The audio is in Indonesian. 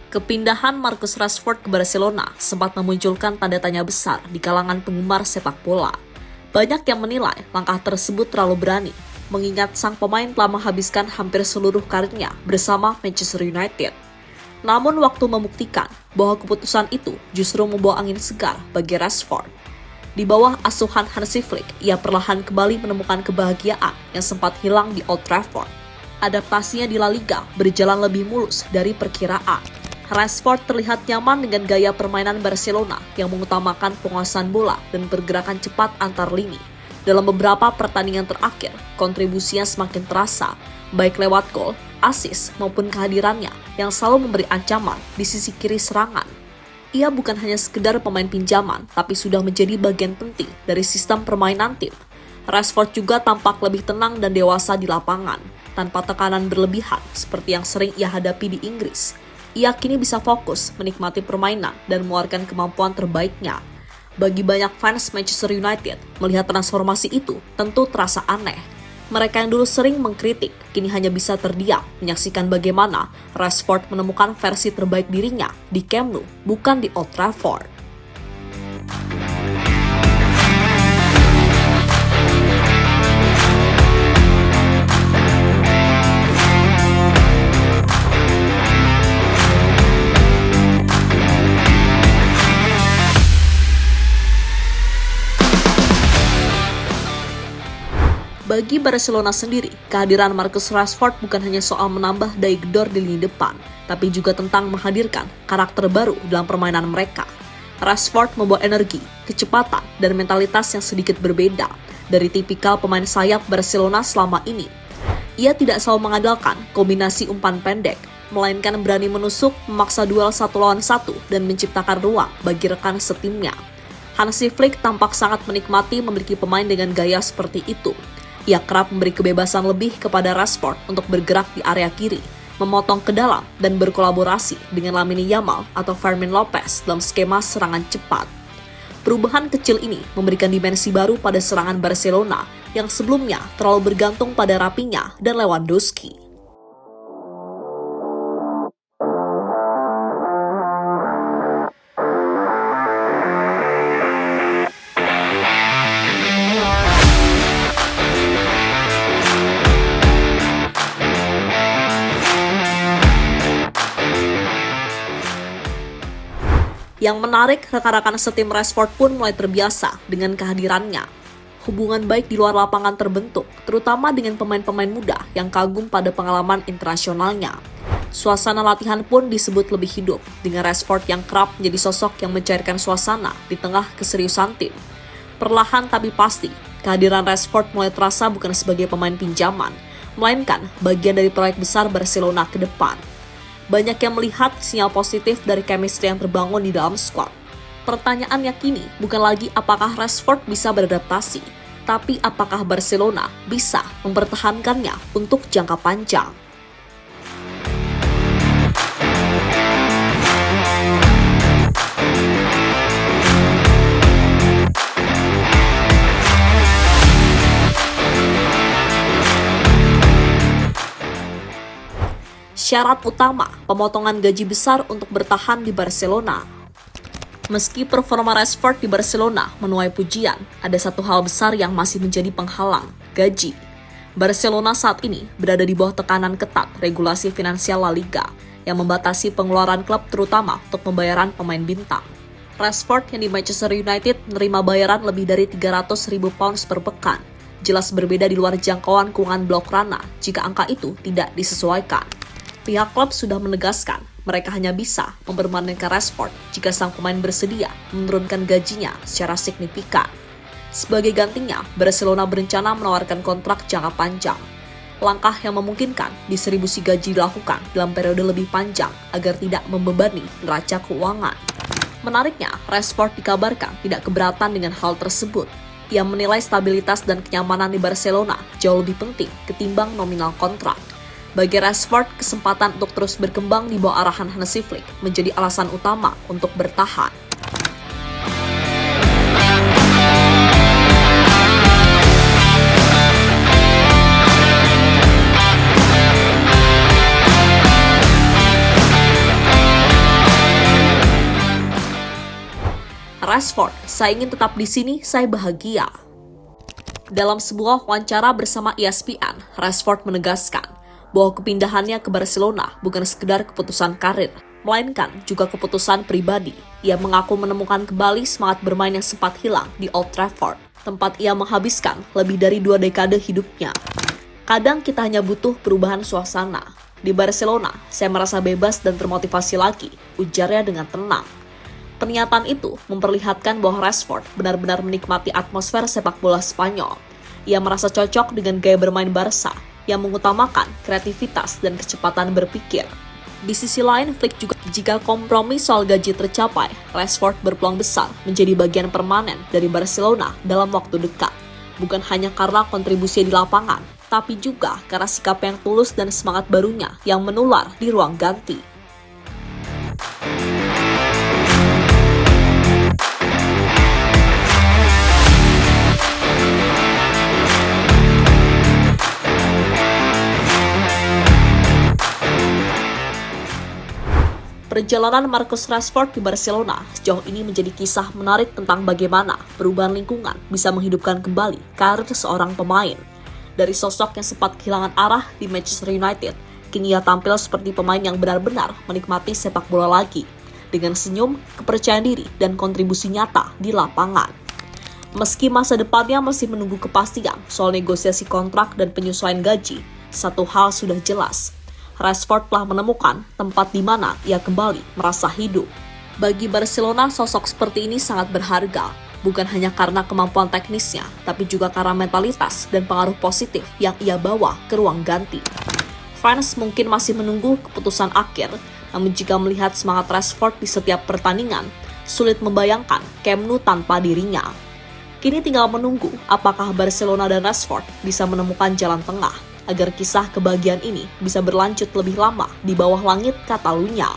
Kepindahan Marcus Rashford ke Barcelona sempat memunculkan tanda tanya besar di kalangan penggemar sepak bola. Banyak yang menilai langkah tersebut terlalu berani, mengingat sang pemain telah menghabiskan hampir seluruh karirnya bersama Manchester United. Namun waktu membuktikan bahwa keputusan itu justru membawa angin segar bagi Rashford. Di bawah asuhan Hansi Flick, ia perlahan kembali menemukan kebahagiaan yang sempat hilang di Old Trafford. Adaptasinya di La Liga berjalan lebih mulus dari perkiraan. Rashford terlihat nyaman dengan gaya permainan Barcelona yang mengutamakan penguasaan bola dan pergerakan cepat antar lini. Dalam beberapa pertandingan terakhir, kontribusinya semakin terasa, baik lewat gol, assist, maupun kehadirannya yang selalu memberi ancaman di sisi kiri serangan. Ia bukan hanya sekedar pemain pinjaman, tapi sudah menjadi bagian penting dari sistem permainan tim. Rashford juga tampak lebih tenang dan dewasa di lapangan, tanpa tekanan berlebihan seperti yang sering ia hadapi di Inggris. Ia kini bisa fokus menikmati permainan dan mengeluarkan kemampuan terbaiknya. Bagi banyak fans Manchester United, melihat transformasi itu tentu terasa aneh. Mereka yang dulu sering mengkritik, kini hanya bisa terdiam menyaksikan bagaimana Rashford menemukan versi terbaik dirinya di Camp Nou, bukan di Old Trafford. Bagi Barcelona sendiri, kehadiran Marcus Rashford bukan hanya soal menambah daya gedor di lini depan, tapi juga tentang menghadirkan karakter baru dalam permainan mereka. Rashford membawa energi, kecepatan, dan mentalitas yang sedikit berbeda dari tipikal pemain sayap Barcelona selama ini. Ia tidak selalu mengandalkan kombinasi umpan pendek, melainkan berani menusuk, memaksa duel 1-lawan-1, dan menciptakan ruang bagi rekan setimnya. Hansi Flick tampak sangat menikmati memiliki pemain dengan gaya seperti itu. Ia kerap memberi kebebasan lebih kepada Rashford untuk bergerak di area kiri, memotong ke dalam, dan berkolaborasi dengan Lamine Yamal atau Fermin Lopez dalam skema serangan cepat. Perubahan kecil ini memberikan dimensi baru pada serangan Barcelona yang sebelumnya terlalu bergantung pada Rafinha dan Lewandowski. Yang menarik, rekan-rekan setim Rashford pun mulai terbiasa dengan kehadirannya. Hubungan baik di luar lapangan terbentuk, terutama dengan pemain-pemain muda yang kagum pada pengalaman internasionalnya. Suasana latihan pun disebut lebih hidup, dengan Rashford yang kerap menjadi sosok yang mencairkan suasana di tengah keseriusan tim. Perlahan tapi pasti, kehadiran Rashford mulai terasa bukan sebagai pemain pinjaman, melainkan bagian dari proyek besar Barcelona ke depan. Banyak yang melihat sinyal positif dari chemistry yang terbangun di dalam skuad. Pertanyaannya kini bukan lagi apakah Rashford bisa beradaptasi, tapi apakah Barcelona bisa mempertahankannya untuk jangka panjang. Syarat utama, pemotongan gaji besar untuk bertahan di Barcelona. Meski performa Rashford di Barcelona menuai pujian, ada satu hal besar yang masih menjadi penghalang, gaji. Barcelona saat ini berada di bawah tekanan ketat regulasi finansial La Liga yang membatasi pengeluaran klub terutama untuk pembayaran pemain bintang. Rashford yang di Manchester United menerima bayaran lebih dari 300.000 pounds per pekan. Jelas berbeda di luar jangkauan keuangan Blaugrana jika angka itu tidak disesuaikan. Pihak klub sudah menegaskan mereka hanya bisa mempermanenkan Rashford jika sang pemain bersedia menurunkan gajinya secara signifikan. Sebagai gantinya, Barcelona berencana menawarkan kontrak jangka panjang. Langkah yang memungkinkan distribusi gaji dilakukan dalam periode lebih panjang agar tidak membebani neraca keuangan. Menariknya, Rashford dikabarkan tidak keberatan dengan hal tersebut. Ia menilai stabilitas dan kenyamanan di Barcelona jauh lebih penting ketimbang nominal kontrak. Bagi Rashford, kesempatan untuk terus berkembang di bawah arahan Hansi Flick menjadi alasan utama untuk bertahan. Rashford, saya ingin tetap di sini, saya bahagia. Dalam sebuah wawancara bersama ESPN, Rashford menegaskan bahwa kepindahannya ke Barcelona bukan sekedar keputusan karir, melainkan juga keputusan pribadi. Ia mengaku menemukan kembali semangat bermain yang sempat hilang di Old Trafford, tempat ia menghabiskan lebih dari 2 dekade hidupnya. Kadang kita hanya butuh perubahan suasana. Di Barcelona, saya merasa bebas dan termotivasi lagi, ujarnya dengan tenang. Pernyataan itu memperlihatkan bahwa Rashford benar-benar menikmati atmosfer sepak bola Spanyol. Ia merasa cocok dengan gaya bermain Barca yang mengutamakan kreativitas dan kecepatan berpikir. Di sisi lain, Flick juga jika kompromi soal gaji tercapai, Rashford berpeluang besar menjadi bagian permanen dari Barcelona dalam waktu dekat. Bukan hanya karena kontribusi di lapangan, tapi juga karena sikap yang tulus dan semangat barunya yang menular di ruang ganti. Perjalanan Marcus Rashford di Barcelona sejauh ini menjadi kisah menarik tentang bagaimana perubahan lingkungan bisa menghidupkan kembali karir seorang pemain. Dari sosok yang sempat kehilangan arah di Manchester United, kini ia tampil seperti pemain yang benar-benar menikmati sepak bola lagi, dengan senyum, kepercayaan diri, dan kontribusi nyata di lapangan. Meski masa depannya masih menunggu kepastian soal negosiasi kontrak dan penyesuaian gaji, satu hal sudah jelas. Rashford telah menemukan tempat di mana ia kembali merasa hidup. Bagi Barcelona, sosok seperti ini sangat berharga, bukan hanya karena kemampuan teknisnya, tapi juga karena mentalitas dan pengaruh positif yang ia bawa ke ruang ganti. Fans mungkin masih menunggu keputusan akhir, namun jika melihat semangat Rashford di setiap pertandingan, sulit membayangkan Camp Nou tanpa dirinya. Kini tinggal menunggu apakah Barcelona dan Rashford bisa menemukan jalan tengah, agar kisah kebahagiaan ini bisa berlanjut lebih lama di bawah langit Catalunya.